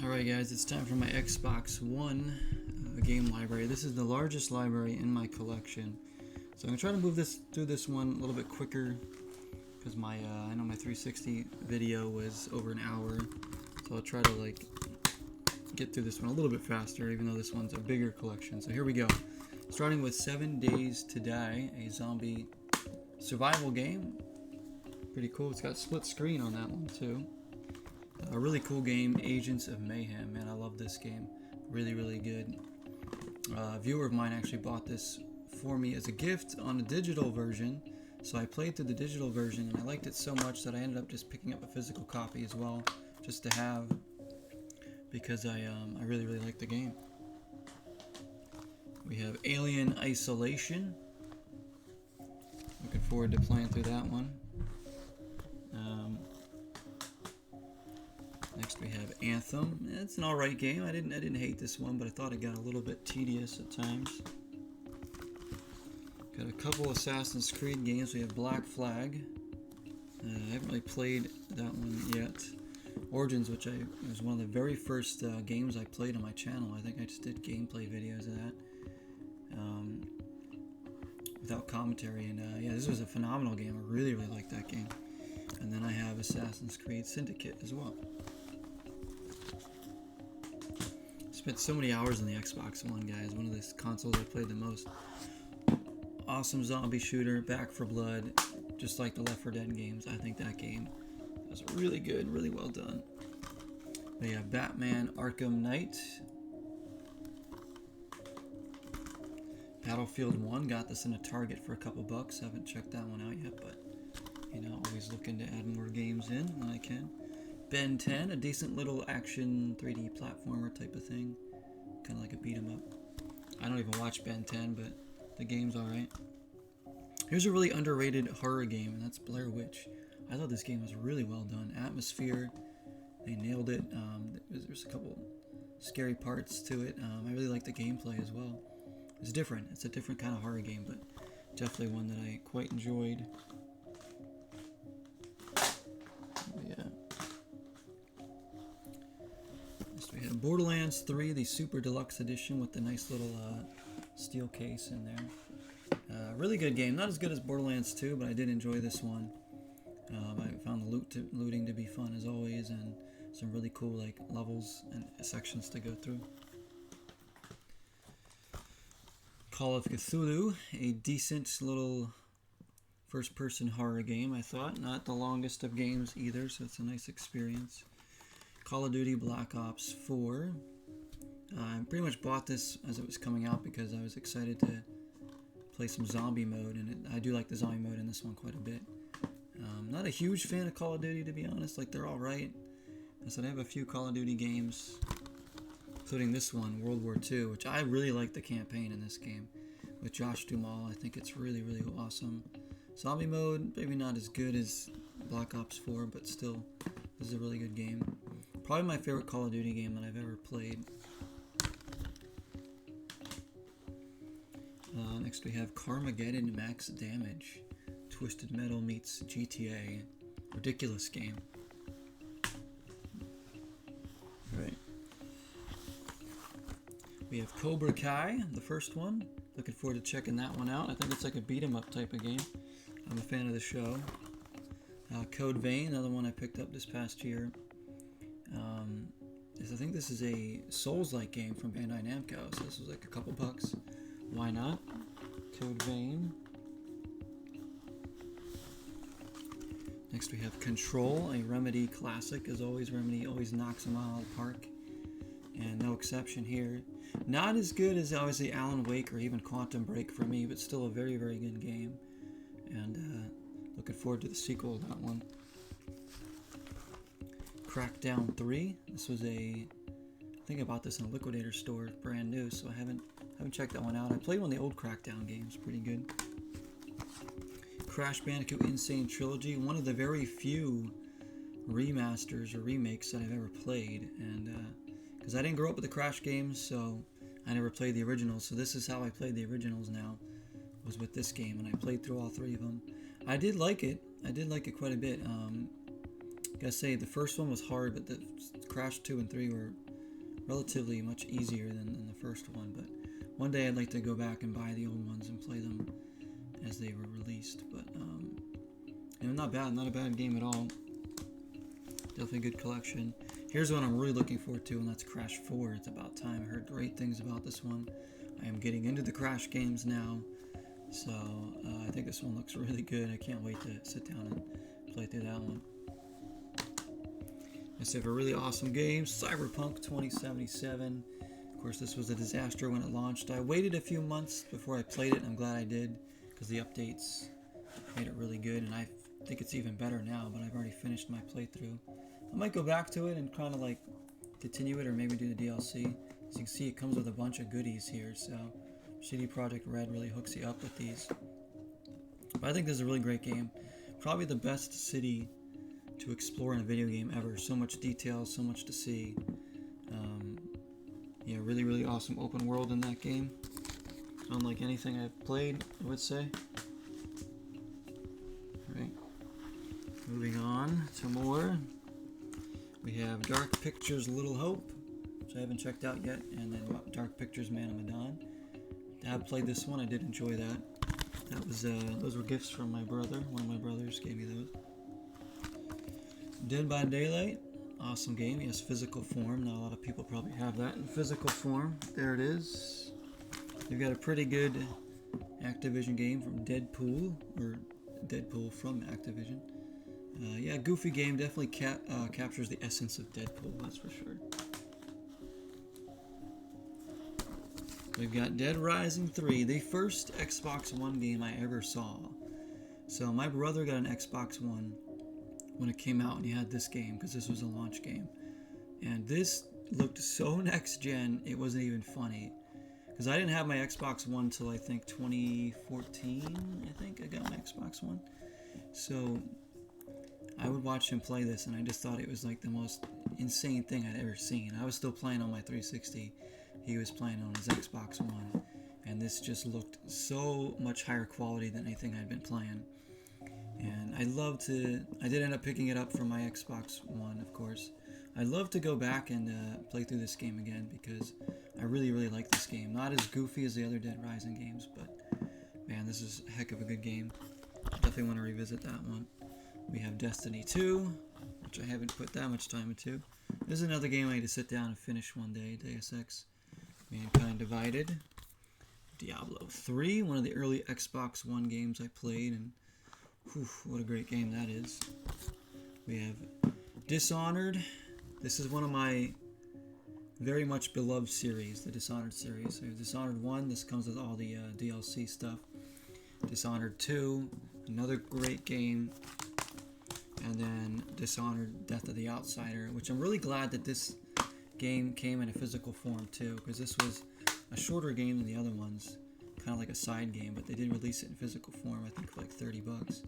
Alright guys, it's time for my Xbox One game library. This is the largest library in my collection. So I'm going to try to move through this one a little bit quicker because I know my 360 video was over an hour. So I'll try to get through this one a little bit faster, even though this one's a bigger collection. So here we go. Starting with 7 Days to Die, a zombie survival game. Pretty cool. It's got split screen on that one too. A really cool game, Agents of Mayhem. Man, I love this game. Really, really good. A viewer of mine actually bought this for me as a gift on a digital version. So I played through the digital version and I liked it so much that I ended up just picking up a physical copy as well, just to have, because I really, really like the game. We have Alien Isolation. Looking forward to playing through that one. Next we have Anthem. It's an alright game. I didn't hate this one, but I thought it got a little bit tedious at times. Got a couple Assassin's Creed games. We have Black Flag. I haven't really played that one yet. Origins, which was one of the very first games I played on my channel. I think I just did gameplay videos of that without commentary. And yeah, this was a phenomenal game. I really, really liked that game. And then I have Assassin's Creed Syndicate as well. Spent so many hours on the Xbox One, guys. One of the consoles I played the most. Awesome zombie shooter, Back 4 Blood, just like the Left 4 Dead games. I think that game was really good, really well done. We have Batman Arkham Knight. Battlefield 1, got this in a Target for a couple bucks. Haven't checked that one out yet, but you know, always looking to add more games in when I can. Ben 10, a decent little action 3D platformer type of thing. Kind of like a beat 'em up. I don't even watch Ben 10, but the game's alright. Here's a really underrated horror game, and that's Blair Witch. I thought this game was really well done. Atmosphere, they nailed it. There's a couple scary parts to it. I really like the gameplay as well. It's different. It's a different kind of horror game, but definitely one that I quite enjoyed. We have Borderlands 3, the Super Deluxe Edition with the nice little steel case in there. Really good game. Not as good as Borderlands 2, but I did enjoy this one. I found the looting to be fun as always, and some really cool levels and sections to go through. Call of Cthulhu, a decent little first-person horror game, I thought. Not the longest of games either, so it's a nice experience. Call of Duty Black Ops 4. I pretty much bought this as it was coming out because I was excited to play some zombie mode, and I do like the zombie mode in this one quite a bit. Not a huge fan of Call of Duty, to be honest. They're alright. I said I have a few Call of Duty games, including this one, World War II, which I really like the campaign in this game with Josh Duhamel. I think it's really, really awesome. Zombie mode, maybe not as good as Black Ops 4, but still, this is a really good game. Probably my favorite Call of Duty game that I've ever played. Next we have Carmageddon Max Damage. Twisted Metal meets GTA. Ridiculous game. Right. We have Cobra Kai, the first one. Looking forward to checking that one out. I think it's like a beat 'em up type of game. I'm a fan of the show. Code Vein, another one I picked up this past year. I think this is a Souls-like game from Bandai Namco, so this was like a couple bucks. Why not? Code Vein. Next we have Control, a Remedy classic. As always, Remedy always knocks them out of the park, and no exception here. Not as good as obviously Alan Wake or even Quantum Break for me, but still a very, very good game. And looking forward to the sequel of that one. Crackdown 3. This was I think I bought this in a Liquidator store, brand new, so I haven't checked that one out. I played one of the old Crackdown games, pretty good. Crash Bandicoot Insane Trilogy, one of the very few remasters or remakes that I've ever played, and because I didn't grow up with the Crash games, so I never played the originals. So this is how I played the originals now, was with this game, and I played through all 3 of them. I did like it. I did like it quite a bit. Gotta say, the first one was hard, but the Crash 2 and 3 were relatively much easier than the first one, but one day I'd like to go back and buy the old ones and play them as they were released. But and not a bad game at all. Definitely a good collection. Here's one I'm really looking forward to, and that's Crash 4. It's about time. I heard great things about this one. I am getting into the Crash games now, so I think this one looks really good. I can't wait to sit down and play through that one. Let's have a really awesome game, Cyberpunk 2077. Of course, this was a disaster when it launched. I waited a few months before I played it, and I'm glad I did, because the updates made it really good, and I think it's even better now, but I've already finished my playthrough. I might go back to it and kind of like continue it, or maybe do the DLC. As you can see, it comes with a bunch of goodies here, so CD Projekt Red really hooks you up with these. But I think this is a really great game. Probably the best city to explore in a video game ever. So much detail, so much to see. Yeah, really, really awesome open world in that game. Unlike anything I've played, I would say. Alright, moving on to more. We have Dark Pictures Little Hope, which I haven't checked out yet, and then Dark Pictures Man of Medan. I have played this one. I did enjoy that. That was those were gifts from my brother. One of my brothers gave me those. Dead by Daylight, awesome game. Yes, physical form. Not a lot of people probably have that in physical form. There it is. You've got a pretty good Activision game from Deadpool, or Deadpool from Activision. Yeah, goofy game. Definitely captures the essence of Deadpool, that's for sure. We've got Dead Rising 3, the first Xbox One game I ever saw. So my brother got an Xbox One when it came out, and he had this game because this was a launch game. And this looked so next gen, it wasn't even funny. Because I didn't have my Xbox One till I think 2014, I think I got my Xbox One. So I would watch him play this, and I just thought it was like the most insane thing I'd ever seen. I was still playing on my 360. He was playing on his Xbox One, and this just looked so much higher quality than anything I'd been playing. And I did end up picking it up from my Xbox One, of course. I'd love to go back and play through this game again, because I really, really like this game. Not as goofy as the other Dead Rising games, but man, this is a heck of a good game. Definitely want to revisit that one. We have Destiny 2, which I haven't put that much time into. This is another game I need to sit down and finish one day. Deus Ex Mankind Divided. Diablo 3, one of the early Xbox One games I played, and whew, what a great game that is. We have Dishonored. This is one of my very much beloved series, the Dishonored series. So Dishonored 1, this comes with all the DLC stuff. Dishonored 2, another great game. And then Dishonored Death of the Outsider, which I'm really glad that this game came in a physical form too, because this was a shorter game than the other ones, kind of like a side game, but they did release it in physical form, I think for like $30.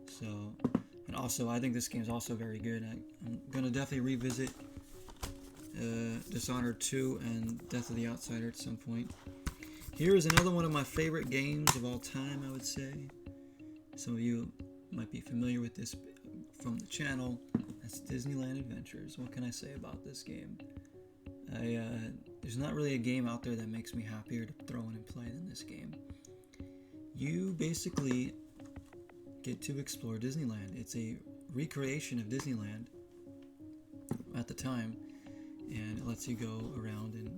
So, and also I think this game is also very good. I'm gonna definitely revisit Dishonored 2 and Death of the Outsider at some point. Here is another one of my favorite games of all time, I would say. Some of you might be familiar with this from the channel. That's Disneyland Adventures. What can I say about this game? There's not really a game out there that makes me happier to throw in and play than this game. You basically get to explore Disneyland. It's a recreation of Disneyland at the time, and it lets you go around and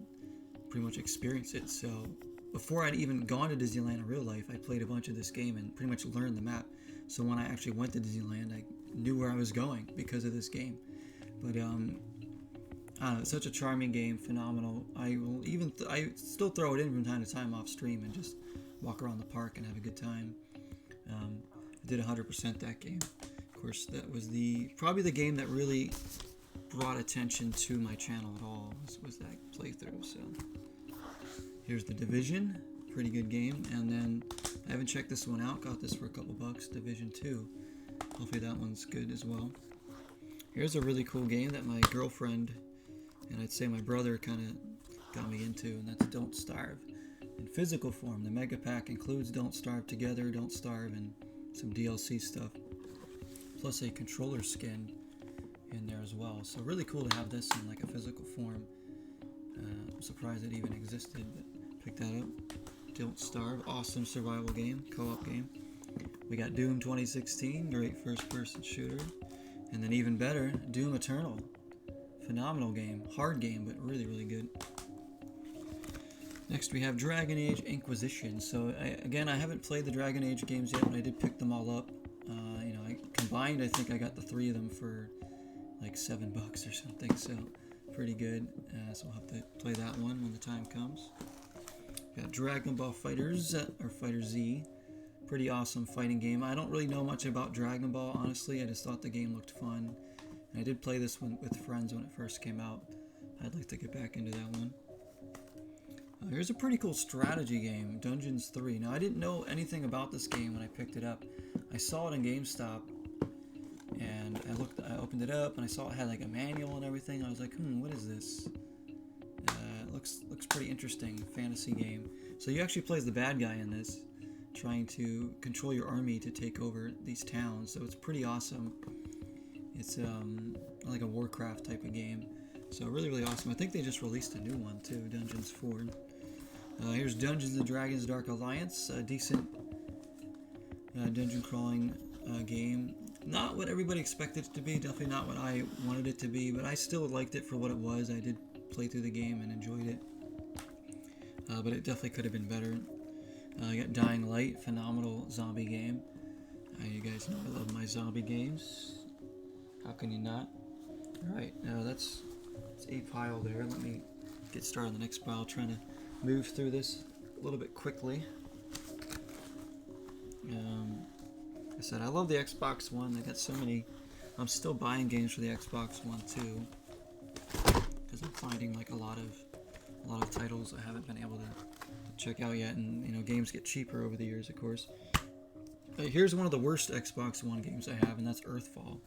pretty much experience it. So before I'd even gone to Disneyland in real life, I played a bunch of this game and pretty much learned the map. So when I actually went to Disneyland, I knew where I was going because of this game. But I don't know, it's such a charming game, phenomenal. I still throw it in from time to time off stream and just walk around the park and have a good time. I did 100% that game. Of course, that was probably the game that really brought attention to my channel at all, was that playthrough. So here's The Division, pretty good game. And then I haven't checked this one out, got this for a couple bucks, Division 2. Hopefully that one's good as well. Here's a really cool game that my girlfriend, and I'd say my brother, kind of got me into, and that's Don't Starve. In physical form, the Mega Pack includes Don't Starve Together, Don't Starve, and some DLC stuff, plus a controller skin in there as well. So really cool to have this in like a physical form. I'm surprised it even existed, but picked that up. Don't Starve, awesome survival game, co-op game. We got Doom 2016, great first-person shooter. And then even better, Doom Eternal. Phenomenal game, hard game, but really, really good. Next we have Dragon Age Inquisition. So again, I haven't played the Dragon Age games yet, but I did pick them all up. Combined, I think I got the 3 of them for like $7 or something, so pretty good. So we'll have to play that one when the time comes. Got Dragon Ball Fighters, or Fighter Z. Pretty awesome fighting game. I don't really know much about Dragon Ball, honestly. I just thought the game looked fun. And I did play this one with friends when it first came out. I'd like to get back into that one. Here's a pretty cool strategy game, Dungeons 3. Now, I didn't know anything about this game when I picked it up. I saw it in GameStop, and I opened it up, and I saw it had like a manual and everything. I was like, what is this? Looks pretty interesting, fantasy game. So you actually play as the bad guy in this, trying to control your army to take over these towns. So it's pretty awesome. It's like a Warcraft type of game. So really, really awesome. I think they just released a new one too, Dungeons 4. Here's Dungeons & Dragons Dark Alliance, a decent dungeon crawling game. Not what everybody expected it to be, definitely not what I wanted it to be, but I still liked it for what it was. I did play through the game and enjoyed it. But it definitely could have been better. You got Dying Light, phenomenal zombie game. You guys know I love my zombie games. How can you not? Alright, that's a pile there. Let me get started on the next pile, trying to move through this a little bit quickly. Like I said, I love the Xbox One. They got so many. I'm still buying games for the Xbox One too, because I'm finding like a lot of titles I haven't been able to check out yet, and games get cheaper over the years, of course. Here's one of the worst Xbox One games I have, and that's Earthfall.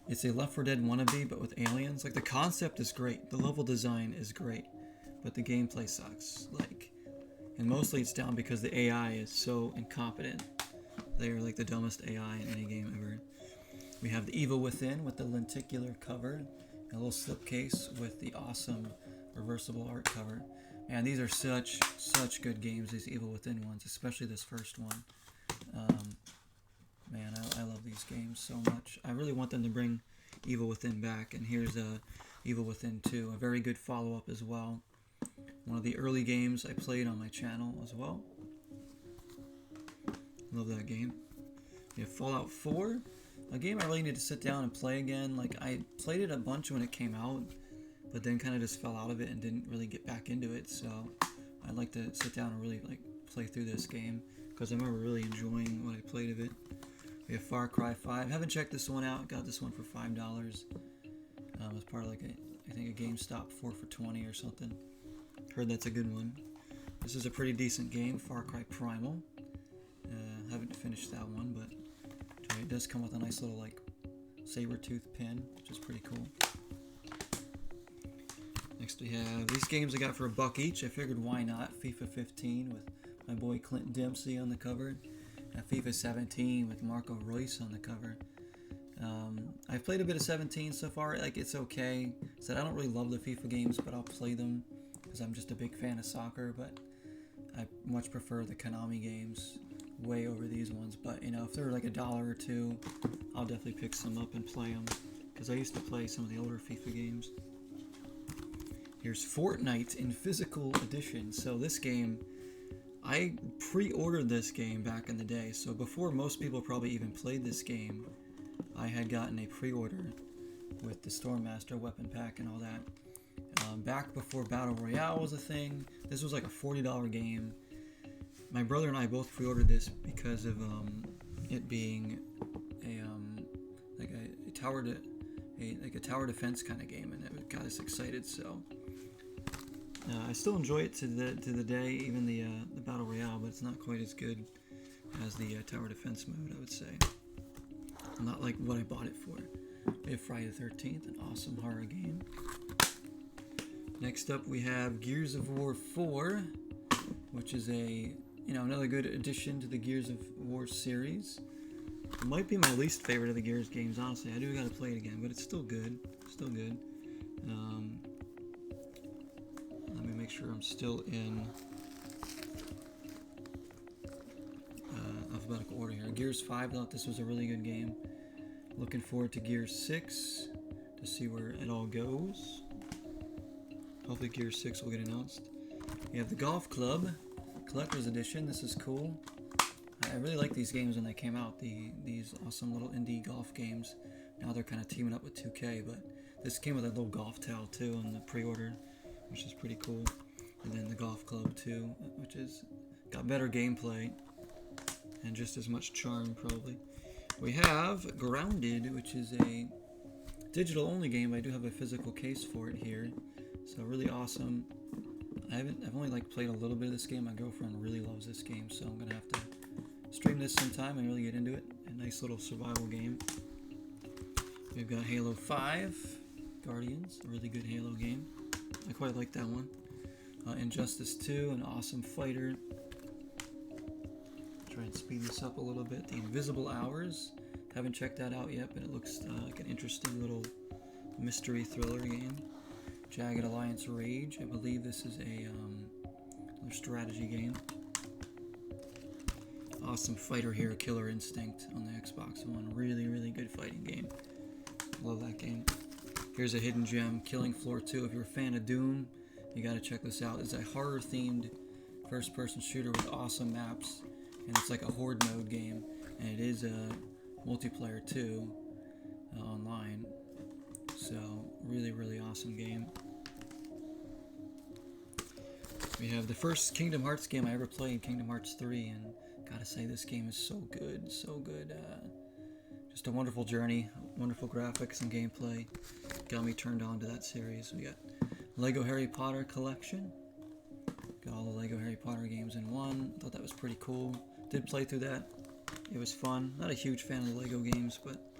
It's a Left 4 Dead wannabe, but with aliens. Like, the concept is great, the level design is great, but the gameplay sucks. And mostly it's down because the AI is so incompetent. They are like the dumbest AI in any game ever. We have The Evil Within with the lenticular cover, a little slipcase with the awesome reversible art cover. Man, these are such good games, these Evil Within ones, especially this first one. Man, I love these games so much. I really want them to bring Evil Within back, and here's Evil Within 2, a very good follow-up as well. One of the early games I played on my channel as well. Love that game. We have Fallout 4, a game I really need to sit down and play again. Like, I played it a bunch when it came out, but then kind of just fell out of it and didn't really get back into it, so I'd like to sit down and really play through this game, because I remember really enjoying what I played of it. We have Far Cry 5. Haven't checked this one out. Got this one for $5. As part of I think a GameStop 4 for $20 or something. Heard that's a good one. This is a pretty decent game, Far Cry Primal. Haven't finished that one, but it does come with a nice little saber-tooth pin, which is pretty cool. Next we have these games I got for $1 each. I figured why not. FIFA 15 with my boy Clinton Dempsey on the cover. FIFA 17 with Marco Reus on the cover. I've played a bit of 17 so far. It's okay. I don't really love the FIFA games, but I'll play them because I'm just a big fan of soccer. But I much prefer the Konami games way over these ones. But if they're like $1 or $2, I'll definitely pick some up and play them, because I used to play some of the older FIFA games. Here's Fortnite in physical edition. So this game, I pre-ordered this game back in the day, so before most people probably even played this game, I had gotten a pre-order with the Stormmaster weapon pack and all that. Back before Battle Royale was a thing, this was like a $40 game. My brother and I both pre-ordered this because of it being a tower defense kind of game, and it got us excited. So. I still enjoy it to the day, even the Battle Royale, but it's not quite as good as the Tower Defense mode, I would say. Not like what I bought it for. We have Friday the 13th, an awesome horror game. Next up we have Gears of War 4, which is another good addition to the Gears of War series. Might be my least favorite of the Gears games, honestly. I do gotta play it again, but it's still good. Still good. Let me make sure I'm still in alphabetical order here. Gears 5, thought this was a really good game. Looking forward to Gears 6 to see where it all goes. Hopefully Gears 6 will get announced. We have the Golf Club Collector's Edition. This is cool. I really like these games when they came out, these awesome little indie golf games. Now they're kind of teaming up with 2K, but this came with a little golf towel too in the pre-order, which is pretty cool. And then the Golf Club too, which is got better gameplay and just as much charm probably. We have Grounded, which is a digital only game, but I do have a physical case for it here. So really awesome. I've only like played a little bit of this game. My girlfriend really loves this game, so I'm gonna have to stream this sometime and really get into it. A nice little survival game. We've got Halo 5 Guardians, a really good Halo game. I quite like that one. Injustice 2, an awesome fighter. Try and speed this up a little bit. The Invisible Hours, haven't checked that out yet, but it looks like an interesting little mystery thriller game. Jagged Alliance Rage, I believe this is a another strategy game. Awesome fighter here, Killer Instinct on the Xbox One. Really, really good fighting game. Love that game. Here's a hidden gem, Killing Floor 2. If you're a fan of Doom, you gotta check this out. It's a horror-themed first-person shooter with awesome maps, and it's like a horde mode game, and it is a multiplayer too, online. So really, really awesome game. We have the first Kingdom Hearts game I ever played, Kingdom Hearts 3, and gotta say this game is so good, so good. Just a wonderful journey, wonderful graphics and gameplay. Got me turned on to that series. We got Lego Harry Potter collection. Got all the Lego Harry Potter games in one. Thought that was pretty cool. Did play through that. It was fun. Not a huge fan of the Lego games, but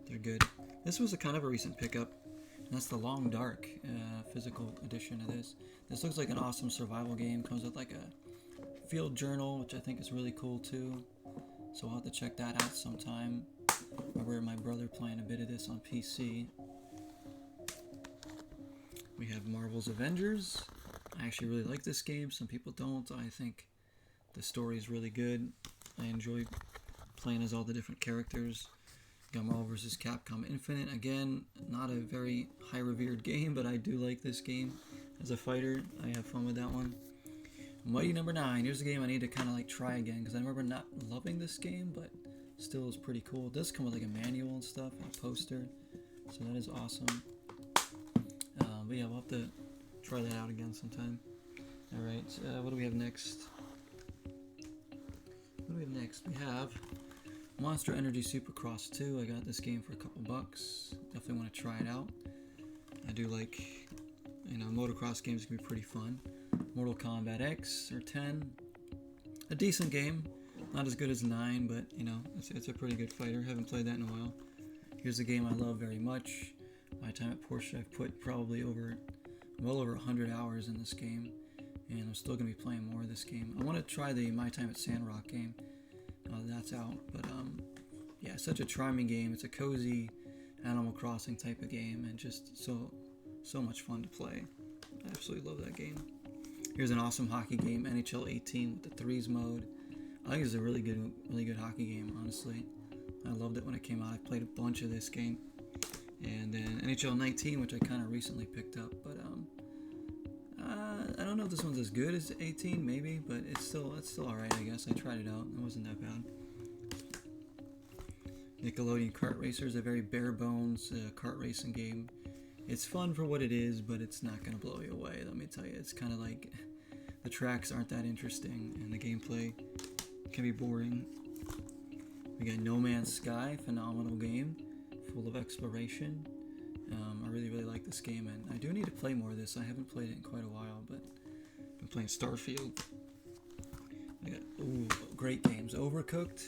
they're good. This was a kind of a recent pickup. And that's the Long Dark physical edition of this. This looks like an awesome survival game. Comes with like a field journal, which I think is really cool too. So I'll have to check that out sometime. I remember my brother playing a bit of this on PC. We have Marvel's Avengers. I actually really like this game. Some people don't. I think the story is really good. I enjoy playing as all the different characters. Got Marvel vs. Capcom Infinite. Again, not a very high revered game, but I do like this game. As a fighter, I have fun with that one. Mighty Number 9. Here's a game I need to kind of like try again, because I remember not loving this game, but still is pretty cool. It does come with like a manual and stuff, and a poster, so that is awesome. But yeah, we'll have to try that out again sometime. Alright, what do we have next? What do we have next? We have Monster Energy Supercross 2. I got this game for a couple bucks. Definitely want to try it out. I do like, you know, motocross games can be pretty fun. Mortal Kombat X or 10. A decent game. Not as good as 9, but, you know, it's a pretty good fighter. Haven't played that in a while. Here's a game I love very much. My time at Porsche, I've put probably well over 100 hours in this game. And I'm still going to be playing more of this game. I want to try the My Time at Sandrock game. That's out. But, yeah, such a charming game. It's a cozy Animal Crossing type of game. And just so much fun to play. I absolutely love that game. Here's an awesome hockey game, NHL 18 with the threes mode. I think it's a really good hockey game, honestly. I loved it when it came out. I played a bunch of this game. And then NHL 19, which I kind of recently picked up, but I don't know if this one's as good as 18, maybe, but it's still alright, I guess. I tried it out. It wasn't that bad. Nickelodeon Kart Racer is a very bare bones kart racing game. It's fun for what it is, but it's not going to blow you away, let me tell you. It's kind of like the tracks aren't that interesting, and the gameplay can be boring. We got No Man's Sky, phenomenal game, full of exploration. I really like this game, and I do need to play more of this. I haven't played it in quite a while, but I've been playing Starfield. I got great games, Overcooked,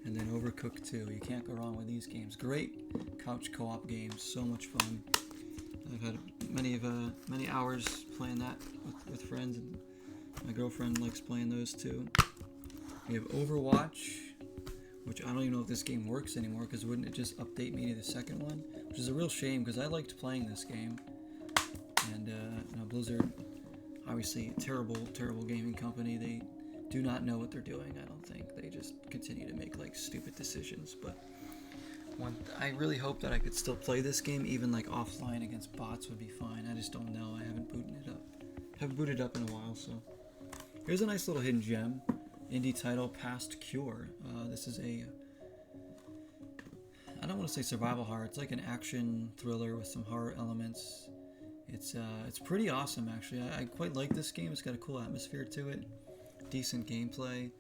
and then Overcooked 2. You can't go wrong with these games. Great couch co-op games, so much fun. I've had many hours playing that with friends, and my girlfriend likes playing those too. We have Overwatch, which I don't even know if this game works anymore, because wouldn't it just update me to the second one? Which is a real shame, because I liked playing this game. And Blizzard, obviously terrible gaming company. They do not know what they're doing, I don't think. They just continue to make like stupid decisions. But I really hope that I could still play this game, even like offline against bots would be fine. I just don't know. I haven't booted up in a while. So here's a nice little hidden gem. Indie title, Past Cure. This is a, I don't want to say survival horror. It's like an action thriller with some horror elements. It's pretty awesome, actually. I quite like this game. It's got a cool atmosphere to it, decent gameplay.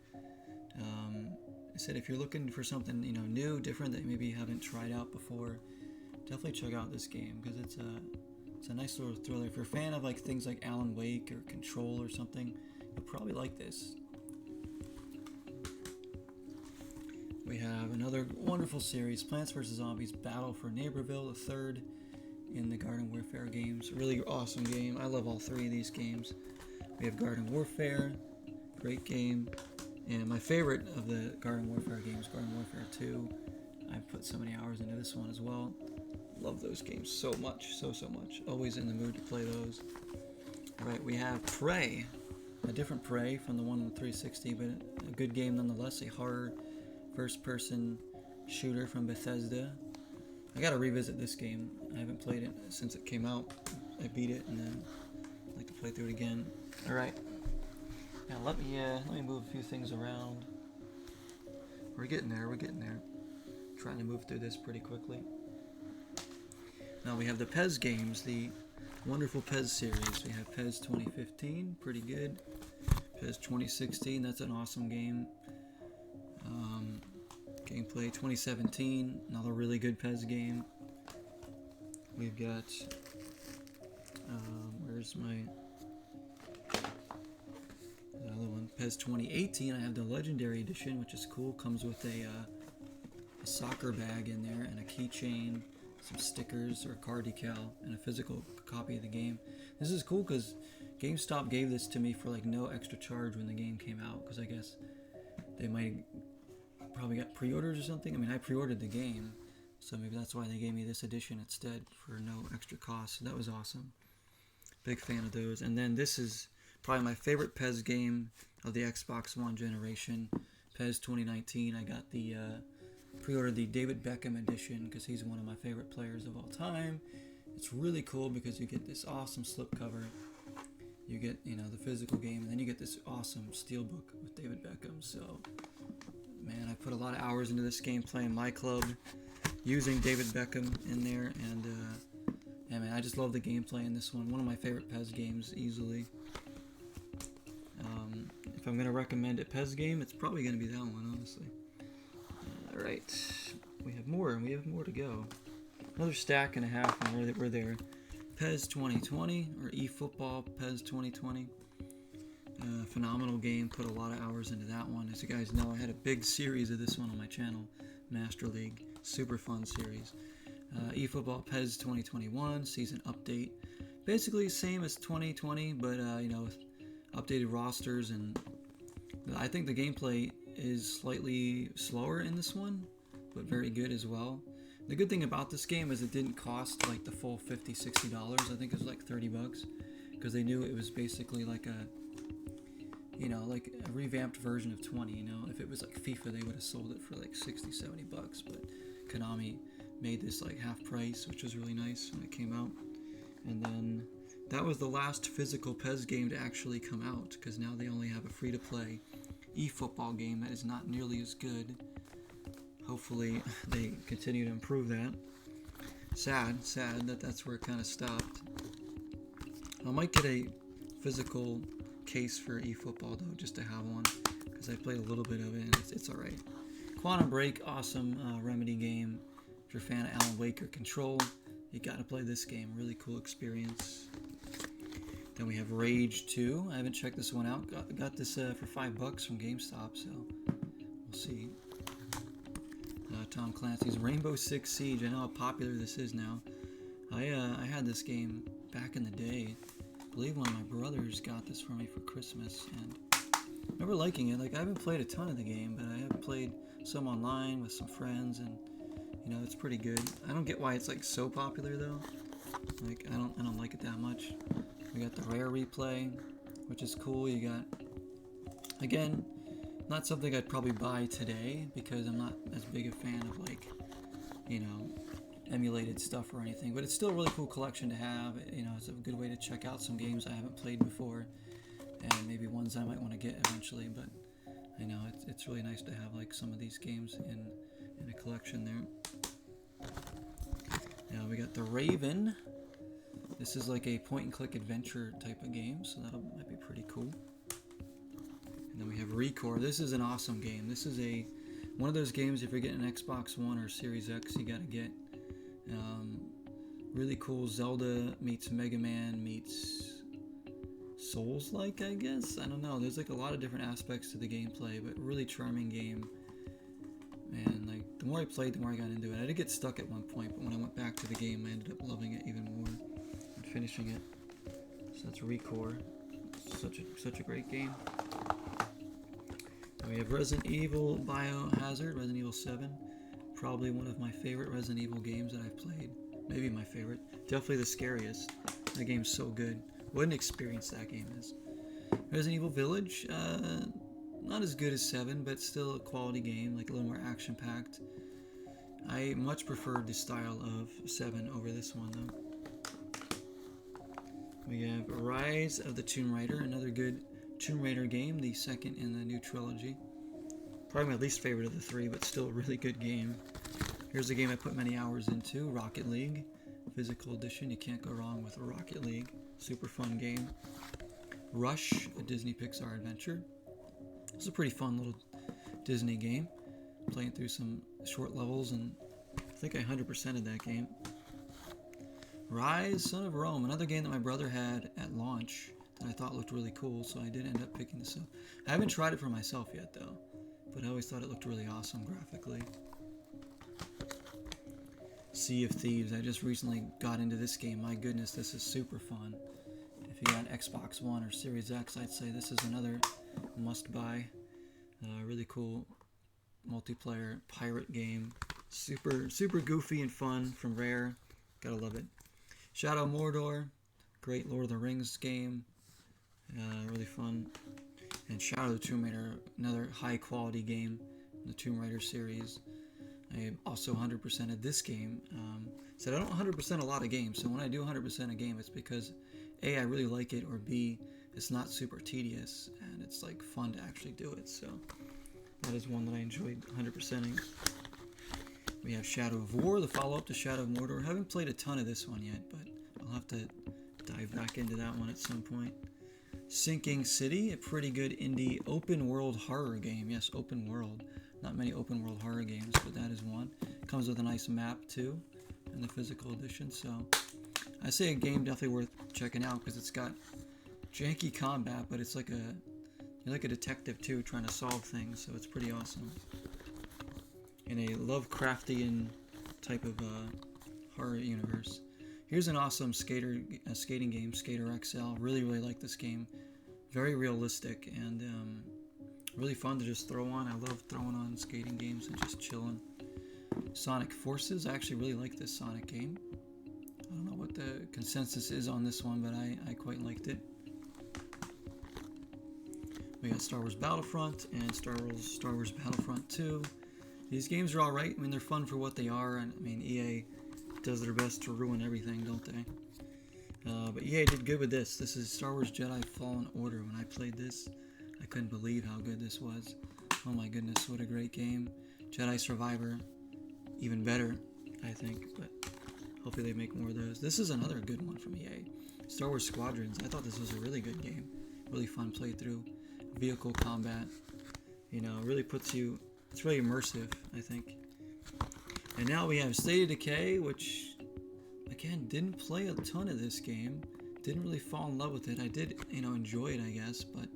I said if you're looking for something new, different that maybe you haven't tried out before, definitely check out this game, because it's a nice little thriller. If you're a fan of like things like Alan Wake or Control or something, you'll probably like this. We have another wonderful series, Plants vs. Zombies Battle for Neighborville, the third in the Garden Warfare games. Really awesome game. I love all three of these games. We have Garden Warfare, great game. And my favorite of the Garden Warfare games, Garden Warfare 2. I've put so many hours into this one as well. Love those games so much, so much. Always in the mood to play those. Alright, we have Prey. A different Prey from the one with 360, but a good game nonetheless. A horror first-person shooter from Bethesda. I gotta revisit this game. I haven't played it since it came out. I beat it, and then I'd like to play through it again. Alright. Now let me move a few things around. We're getting there. Trying to move through this pretty quickly. Now we have the Pez games, the wonderful Pez series. We have Pez 2015, pretty good. Pez 2016, that's an awesome game. Gameplay 2017, another really good Pez game. We've got, where's my other one? Pez 2018, I have the Legendary Edition, which is cool. Comes with a soccer bag in there and a keychain, some stickers or a car decal, and a physical copy of the game. This is cool because GameStop gave this to me for like no extra charge when the game came out, because I guess they might probably got pre-orders or something. I mean, I pre-ordered the game, so maybe that's why they gave me this edition instead for no extra cost. So that was awesome. Big fan of those. And then this is probably my favorite Pez game of the Xbox One generation, Pez 2019. I got the pre-ordered the David Beckham edition because he's one of my favorite players of all time. It's really cool because you get this awesome slipcover. You get, the physical game, and then you get this awesome steelbook with David Beckham. So, man, I put a lot of hours into this game playing My Club, using David Beckham in there, and yeah, man, I just love the gameplay in this one. One of my favorite Pez games, easily. If I'm gonna recommend a Pez game, it's probably gonna be that one, honestly. All right, we have more, and we have more to go. Another stack and a half, and we're there. Pez 2020, or eFootball Pez 2020. Phenomenal game, put a lot of hours into that one. As you guys know, I had a big series of this one on my channel, Master League. Super fun series. eFootball Pez 2021, season update. Basically same as 2020, but with updated rosters, and I think the gameplay is slightly slower in this one, but very good as well. The good thing about this game is it didn't cost like the full $50, $60. I think it was like $30, because they knew it was basically like a revamped version of 20. If it was like FIFA, they would have sold it for like 60, 70 bucks, but Konami made this like half price, which was really nice when it came out. And then that was the last physical Pez game to actually come out, because now they only have a free-to-play eFootball game that is not nearly as good. Hopefully they continue to improve that. Sad that that's where it kind of stopped. I might get a physical case for eFootball though, just to have one, because I played a little bit of it and it's alright. Quantum Break, awesome Remedy game. If you're a fan of Alan Wake or Control, you gotta play this game. Really cool experience. Then we have Rage 2. I haven't checked this one out. Got this for $5 from GameStop, so we'll see. Tom Clancy's Rainbow Six Siege. I know how popular this is now. I had this game back in the day. I believe one of my brothers got this for me for Christmas, and remember liking it. Like, I haven't played a ton of the game, but I have played some online with some friends, and you know, it's pretty good. I don't get why it's like so popular though. Like, I don't like it that much. We got the rare replay, which is cool. You got, again, not something I'd probably buy today because I'm not as big a fan of, like, you know, emulated stuff or anything, but it's still a really cool collection to have. You know, it's a good way to check out some games I haven't played before, and maybe ones I might want to get eventually. But I know it's really nice to have like some of these games in a collection there. Now we got the Raven. This is like a point and click adventure type of game, so that might be pretty cool. And then we have Recore. This is an awesome game. This is one of those games, if you're getting an Xbox One or Series X, you gotta get. Really cool Zelda meets Mega Man meets Souls-like, I guess. I don't know. There's like a lot of different aspects to the gameplay, but really charming game. And like the more I played, the more I got into it. I did get stuck at one point, but when I went back to the game, I ended up loving it even more and finishing it. So that's Recore. Such a great game. And we have Resident Evil Biohazard, Resident Evil 7. Probably one of my favorite Resident Evil games that I've played. Maybe my favorite. Definitely the scariest. That game's so good. What an experience that game is. Resident Evil Village, not as good as 7, but still a quality game, like a little more action-packed. I much preferred the style of 7 over this one, though. We have Rise of the Tomb Raider, another good Tomb Raider game, the second in the new trilogy. Probably my least favorite of the 3, but still a really good game. Here's a game I put many hours into, Rocket League. Physical edition, you can't go wrong with Rocket League. Super fun game. Rush, a Disney Pixar adventure. It's a pretty fun little Disney game. Playing through some short levels, and I think I 100%ed that game. Rise, Son of Rome, another game that my brother had at launch that I thought looked really cool, so I did end up picking this up. I haven't tried it for myself yet, though, but I always thought it looked really awesome graphically. Sea of Thieves, I just recently got into this game. My goodness, this is super fun. If you got Xbox One or Series X, I'd say this is another must-buy. Really cool multiplayer pirate game. Super goofy and fun from Rare. Gotta love it. Shadow of Mordor, great Lord of the Rings game. Really fun. And Shadow of the Tomb Raider, another high-quality game in the Tomb Raider series. I also 100%ed this game. Said I don't 100% a lot of games, so when I do 100% a game, it's because A, I really like it, or B, it's not super tedious, and it's like fun to actually do it. So that is one that I enjoyed 100%ing. We have Shadow of War, the follow-up to Shadow of Mordor. I haven't played a ton of this one yet, but I'll have to dive back into that one at some point. Sinking City, a pretty good indie open-world horror game. Yes, open world. Not many open world horror games, but that is one. Comes with a nice map too in the physical edition, so I say a game definitely worth checking out because it's got janky combat, but it's like you're like a detective too, trying to solve things, so it's pretty awesome. In a Lovecraftian type of horror universe. Here's an awesome skating game, Skater XL. Really like this game. Very realistic and really fun to just throw on. I love throwing on skating games and just chilling. Sonic Forces. I actually really like this Sonic game. I don't know what the consensus is on this one, but I quite liked it. We got Star Wars Battlefront and Star Wars Battlefront 2. These games are alright. I mean, they're fun for what they are, and I mean, EA does their best to ruin everything, don't they? But EA did good with this. This is Star Wars Jedi Fallen Order. When I played this, I couldn't believe how good this was. Oh my goodness, what a great game. Jedi Survivor, even better, I think, but hopefully they make more of those. This is another good one from EA. Star Wars Squadrons. I thought this was a really good game. Really fun playthrough. Vehicle combat. You know, really puts you... It's really immersive, I think. And now we have State of Decay, which, again, didn't play a ton of this game. Didn't really fall in love with it. I did, enjoy it, I guess, but,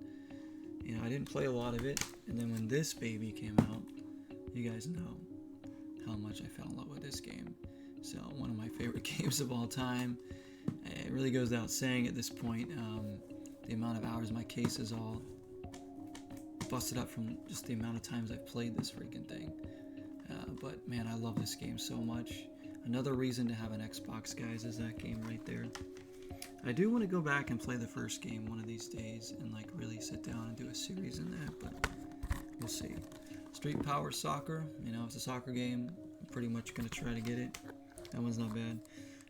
I didn't play a lot of it. And then when this baby came out, you guys know how much I fell in love with this game. So, one of my favorite games of all time. It really goes without saying at this point, the amount of hours my case is all busted up from just the amount of times I've played this freaking thing. But man, I love this game so much. Another reason to have an Xbox, guys, is that game right there. I do want to go back and play the first game one of these days and like really sit down and do a series in that, but we'll see. Street Power Soccer, you know, it's a soccer game. I'm pretty much going to try to get it. That one's not bad.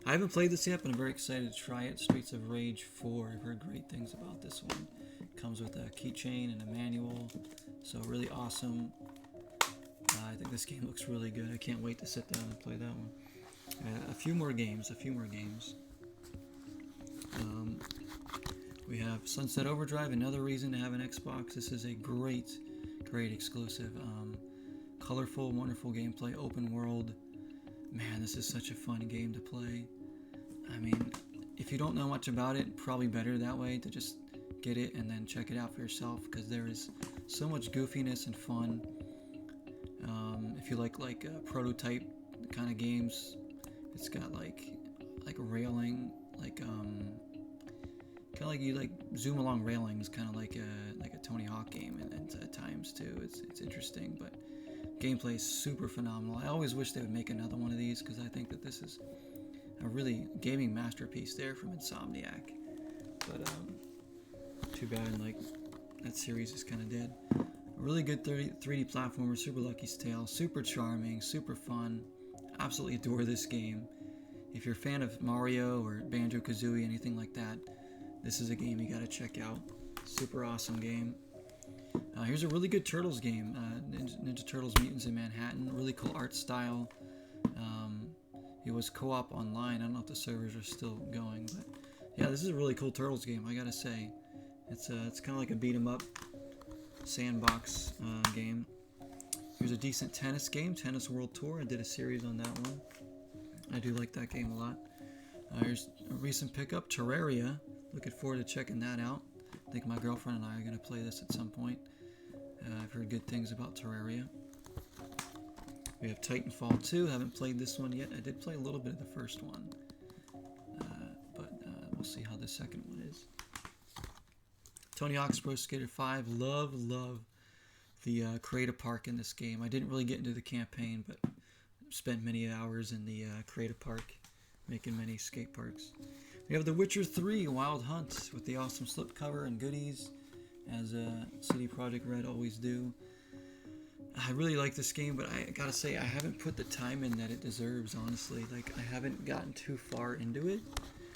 I haven't played this yet, but I'm very excited to try it. Streets of Rage 4. I've heard great things about this one. It comes with a keychain and a manual, so really awesome. I think this game looks really good. I can't wait to sit down and play that one. A few more games. We have Sunset Overdrive, another reason to have an Xbox. This is a great exclusive. Colorful, wonderful gameplay, open world. Man, this is such a fun game to play. I mean, if you don't know much about it, probably better that way to just get it and then check it out for yourself, because there is so much goofiness and fun. If you like prototype kind of games, it's got like railing, kind of like you like zoom along railings, kind of like a Tony Hawk game, and at times too. It's interesting, but gameplay is super phenomenal. I always wish they would make another one of these, because I think that this is a really gaming masterpiece there from Insomniac. But too bad like that series is kind of dead. A really good 3D platformer, Super Lucky's Tale, super charming, super fun. Absolutely adore this game. If you're a fan of Mario or Banjo-Kazooie, anything like that, this is a game you gotta check out. Super awesome game. Here's a really good Turtles game, Ninja Turtles Mutants in Manhattan. Really cool art style. It was co-op online. I don't know if the servers are still going, but yeah, this is a really cool Turtles game, I gotta say. It's kind of like a beat 'em up sandbox game. Here's a decent tennis game, Tennis World Tour. I did a series on that one. I do like that game a lot. Here's a recent pickup, Terraria. Looking forward to checking that out. I think my girlfriend and I are going to play this at some point. I've heard good things about Terraria. We have Titanfall 2. Haven't played this one yet. I did play a little bit of the first one. But we'll see how the second one is. Tony Hawk's Pro Skater 5. Love the creative park in this game. I didn't really get into the campaign, but spent many hours in the creative park, making many skate parks. We have The Witcher 3 Wild Hunt with the awesome slipcover and goodies, as CD Projekt Red always do. I really like this game, but I gotta say, I haven't put the time in that it deserves, honestly. Like, I haven't gotten too far into it.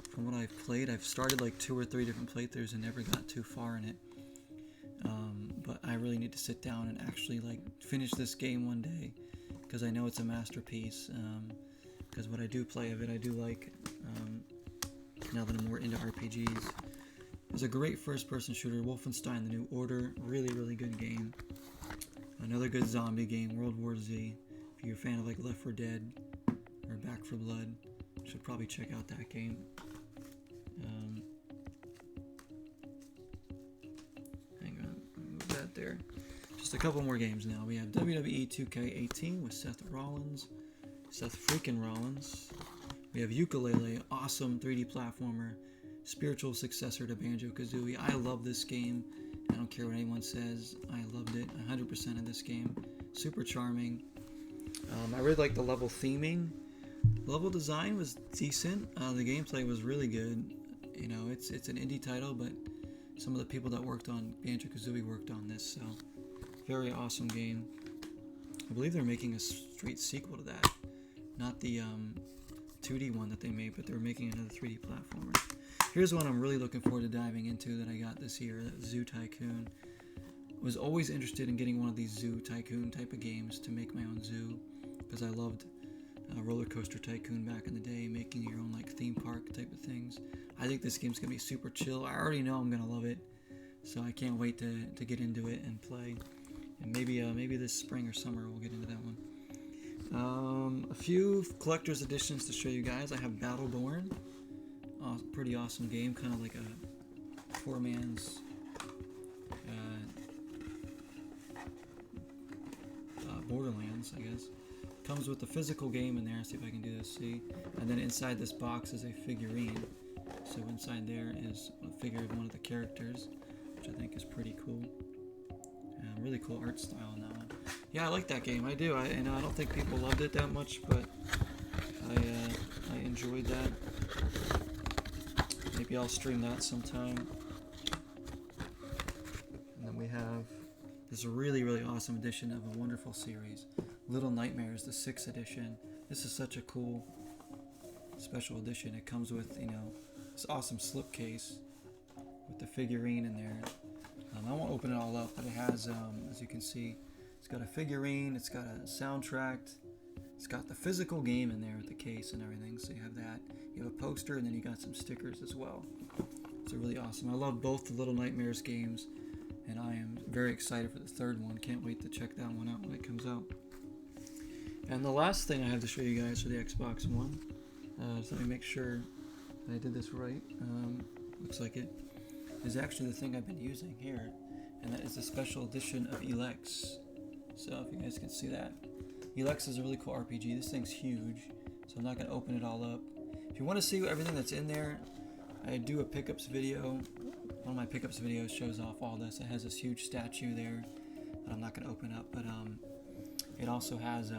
From what I've played, I've started like 2 or 3 different playthroughs and never got too far in it. But I really need to sit down and actually like finish this game one day, because I know it's a masterpiece. Because what I do play of it, I do like. Now that I'm more into RPGs, it's a great first-person shooter. Wolfenstein: The New Order, really good game. Another good zombie game, World War Z. If you're a fan of like Left 4 Dead or Back 4 Blood, you should probably check out that game. Hang on, move that there. Just a couple more games now. We have WWE 2K18 with Seth freaking Rollins. We have Yooka-Laylee, awesome 3D platformer, spiritual successor to Banjo-Kazooie. I love this game. I don't care what anyone says. I loved it. 100% of this game. Super charming. I really like the level theming. Level design was decent. The gameplay was really good. You know, it's an indie title, but some of the people that worked on Banjo-Kazooie worked on this, so very awesome game. I believe they're making a straight sequel to that. Not the 2D one that they made, but they're making another 3D platformer. Here's one I'm really looking forward to diving into that I got this year, Zoo Tycoon. Was always interested in getting one of these Zoo Tycoon type of games to make my own zoo, because I loved Roller Coaster Tycoon back in the day, making your own like theme park type of things. I think this game's gonna be super chill. I already know I'm gonna love it, so I can't wait to get into it and play. And maybe this spring or summer we'll get into that one. A few collector's editions to show you guys. I have Battleborn, pretty awesome game, kind of like a poor man's Borderlands, I guess. Comes with the physical game in there. See if I can do this. See, and then inside this box is a figurine. So inside there is a figure of one of the characters, which I think is pretty cool. Really cool art style in that one. Yeah, I like that game. I do. I don't think people loved it that much, but I enjoyed that. Maybe I'll stream that sometime. And then we have this really, really awesome edition of a wonderful series, Little Nightmares, the 6th edition. This is such a cool special edition. It comes with, this awesome slipcase with the figurine in there. I won't open it all up, but it has, as you can see, it's got a figurine, it's got a soundtrack, it's got the physical game in there with the case and everything. So you have that. You have a poster, and then you got some stickers as well. It's really awesome. I love both the Little Nightmares games, and I am very excited for the third one. Can't wait to check that one out when it comes out. And the last thing I have to show you guys for the Xbox One, so let me make sure that I did this right. Looks like it is actually the thing I've been using here, and that is a special edition of Elex. So if you guys can see that, Elex is a really cool RPG. This thing's huge, so I'm not going to open it all up. If you want to see everything that's in there, I do a pickups video. One of my pickups videos shows off all this. It has this huge statue there that I'm not going to open up, but it also has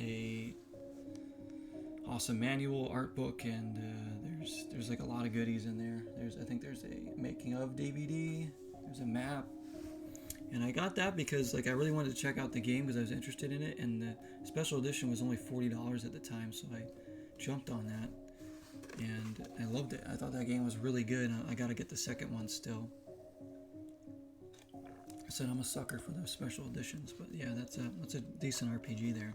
a awesome manual, art book, and there's like a lot of goodies in there. I think there's a making of DVD. There's a map, and I got that because I really wanted to check out the game because I was interested in it, and the special edition was only $40 at the time, so I jumped on that, and I loved it. I thought that game was really good. I got to get the second one still. I said I'm a sucker for those special editions, but yeah, that's a decent RPG there.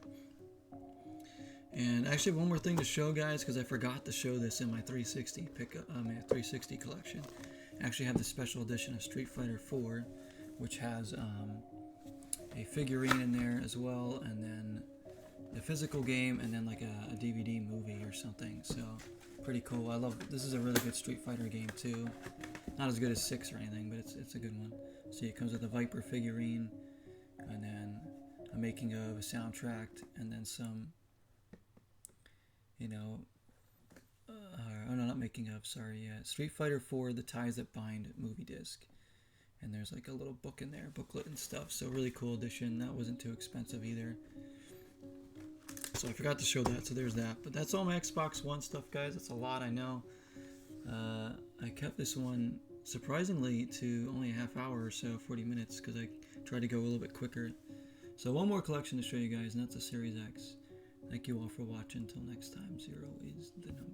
And actually, one more thing to show, guys, because I forgot to show this in my 360 my 360 collection. I actually have the special edition of Street Fighter 4, which has a figurine in there as well, and then the physical game, and then like a DVD movie or something. So pretty cool. I love this. Is a really good Street Fighter game too. Not as good as 6 or anything, but it's a good one. See, it comes with a Viper figurine, and then a making of, a soundtrack, and then some. Oh no, not making of, sorry, yeah. Street Fighter 4, The Ties That Bind movie disc. And there's like a little book in there, booklet and stuff. So really cool edition. That wasn't too expensive either. So I forgot to show that, so there's that. But that's all my Xbox One stuff, guys. That's a lot, I know. I kept this one surprisingly to only a half hour or so, 40 minutes, because I tried to go a little bit quicker. So one more collection to show you guys, and that's a Series X. Thank you all for watching. Until next time, 0 is the number.